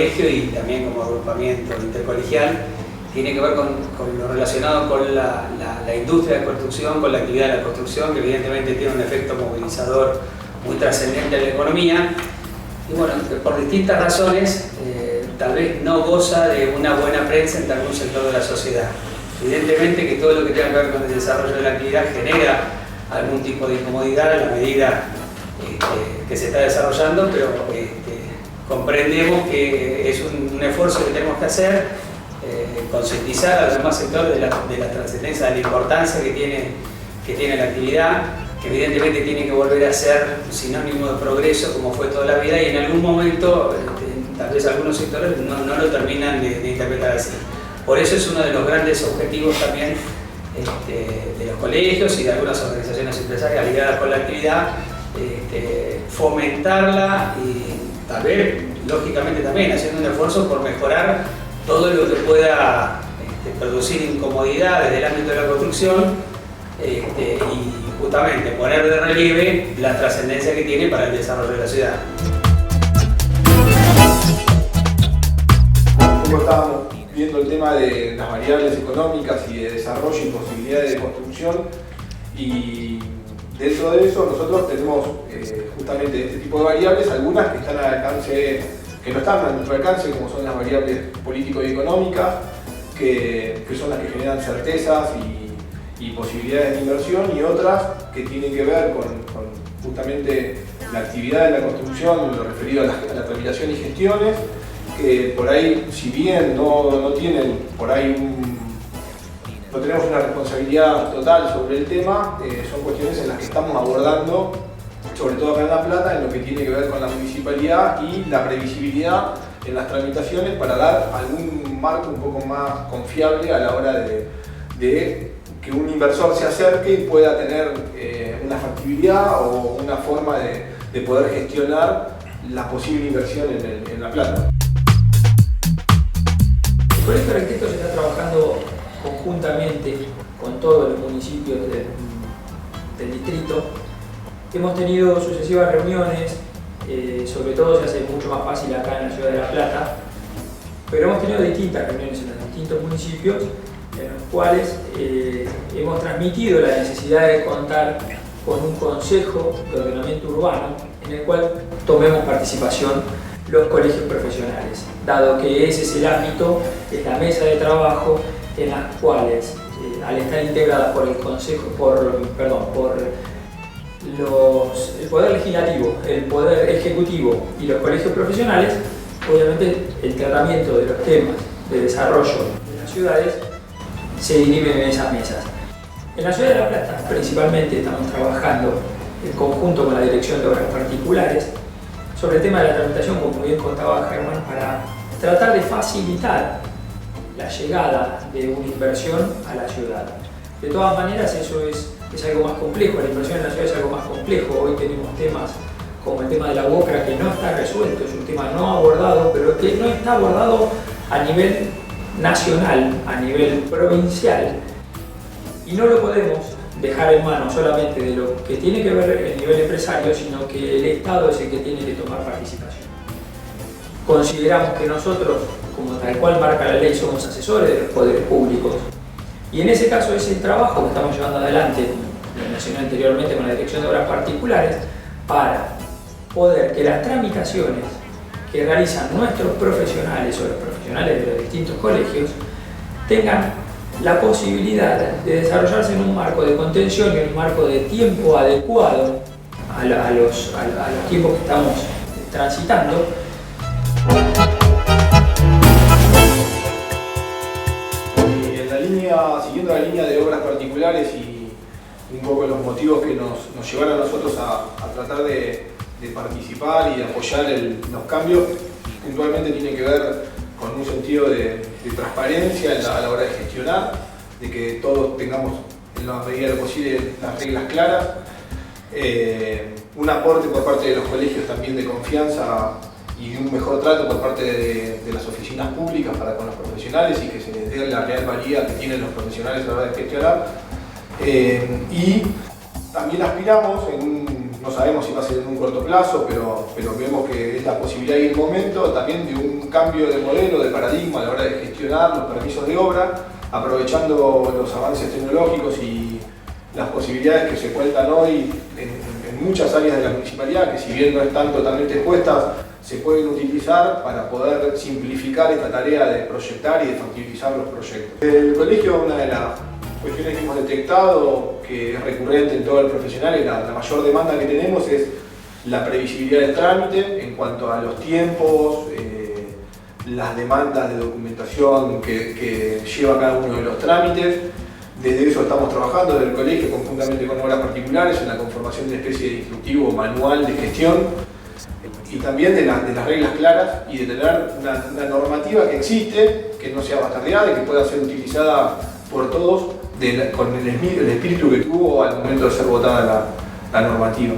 colegio y también como agrupamiento intercolegial, tiene que ver con lo relacionado con la industria de construcción, con la actividad de la construcción, que evidentemente tiene un efecto movilizador muy trascendente en la economía. Y bueno, por distintas razones, tal vez no goza de una buena prensa en algún sector de la sociedad. Evidentemente que todo lo que tenga que ver con el desarrollo de la actividad genera algún tipo de incomodidad a la medida que se está desarrollando, pero comprendemos que es un esfuerzo que tenemos que hacer, concientizar a los demás sectores de la trascendencia, de la importancia que tiene la actividad, que evidentemente tiene que volver a ser un sinónimo de progreso como fue toda la vida, y en algún momento tal vez algunos sectores no lo terminan de interpretar así. Por eso es uno de los grandes objetivos también de los colegios y de algunas organizaciones empresariales ligadas con la actividad, fomentarla y tal vez, lúgicamente también, haciendo un esfuerzo por mejorar todo lo que pueda producir incomodidad desde el ámbito de la construcción y justamente poner de relieve la trascendencia que tiene para el desarrollo de la ciudad. Como estábamos viendo el tema de las variables económicas y de desarrollo y posibilidades de construcción, y dentro de eso nosotros tenemos justamente este tipo de variables, algunas que están al alcance, que no están a nuestro alcance, como son las variables político y económicas, que son las que generan certezas y posibilidades de inversión, y otras que tienen que ver con justamente la actividad de la construcción, lo referido a la tramitación y gestiones, que por ahí, si bien no tienen por ahí no tenemos una responsabilidad total sobre el tema, son cuestiones en las que estamos abordando, sobre todo acá en La Plata, en lo que tiene que ver con la municipalidad y la previsibilidad en las tramitaciones para dar algún marco un poco más confiable a la hora de que un inversor se acerque y pueda tener una factibilidad o una forma de poder gestionar la posible inversión en La Plata. El Colegio de Arquitectos está trabajando conjuntamente con todos los municipios del distrito. Hemos tenido sucesivas reuniones, sobre todo se hace mucho más fácil acá en la ciudad de La Plata, pero hemos tenido distintas reuniones en los distintos municipios en los cuales hemos transmitido la necesidad de contar con un consejo de ordenamiento urbano en el cual tomemos participación los colegios profesionales, dado que ese es el ámbito, es la mesa de trabajo en las cuales, al estar integradas por el consejo, el poder legislativo, el poder ejecutivo y los colegios profesionales, obviamente el tratamiento de los temas de desarrollo de las ciudades se dirimen en esas mesas. En la ciudad de La Plata, principalmente, estamos trabajando en conjunto con la Dirección de Obras Particulares sobre el tema de la tramitación, como bien contaba Germán, para tratar de facilitar la llegada de una inversión a la ciudad. De todas maneras, eso es algo más complejo, la inversión en la ciudad es algo más complejo. Hoy tenemos temas como el tema de la UOCRA que no está resuelto, es un tema no abordado, pero que no está abordado a nivel nacional, a nivel provincial, y no lo podemos dejar en manos solamente de lo que tiene que ver el nivel empresario, sino que el Estado es el que tiene que tomar participación. Consideramos que nosotros, como tal cual marca la ley, somos asesores de los poderes públicos, y en ese caso es el trabajo que estamos llevando adelante, lo mencioné anteriormente, con la Dirección de Obras Particulares, para poder que las tramitaciones que realizan nuestros profesionales o los profesionales de los distintos colegios tengan la posibilidad de desarrollarse en un marco de contención y en un marco de tiempo adecuado a los tiempos que estamos transitando. Siguiendo la línea de obras particulares y un poco los motivos que nos llevaron a nosotros a tratar de participar y de apoyar los cambios, puntualmente tienen que ver con un sentido de transparencia a la hora de gestionar, de que todos tengamos en la medida de lo posible las reglas claras, un aporte por parte de los colegios también de confianza y un mejor trato por parte de las oficinas públicas para con los profesionales y que se les dé la real valía que tienen los profesionales a la hora de gestionar. Y también aspiramos, en no sabemos si va a ser en un corto plazo, pero vemos que es la posibilidad y el momento también de un cambio de modelo, de paradigma a la hora de gestionar los permisos de obra, aprovechando los avances tecnológicos y las posibilidades que se cuentan hoy en muchas áreas de la municipalidad, que si bien no están totalmente expuestas, se pueden utilizar para poder simplificar esta tarea de proyectar y de factibilizar los proyectos. El colegio, una de las cuestiones que hemos detectado que es recurrente en todo el profesional y la mayor demanda que tenemos es la previsibilidad del trámite en cuanto a los tiempos, las demandas de documentación que lleva cada uno de los trámites. Desde eso estamos trabajando desde el colegio conjuntamente con obras particulares en la conformación de una especie de instructivo manual de gestión y también de las reglas claras y de tener una normativa que existe, que no sea bastardeada y que pueda ser utilizada por todos con el espíritu que tuvo al momento de ser votada la normativa.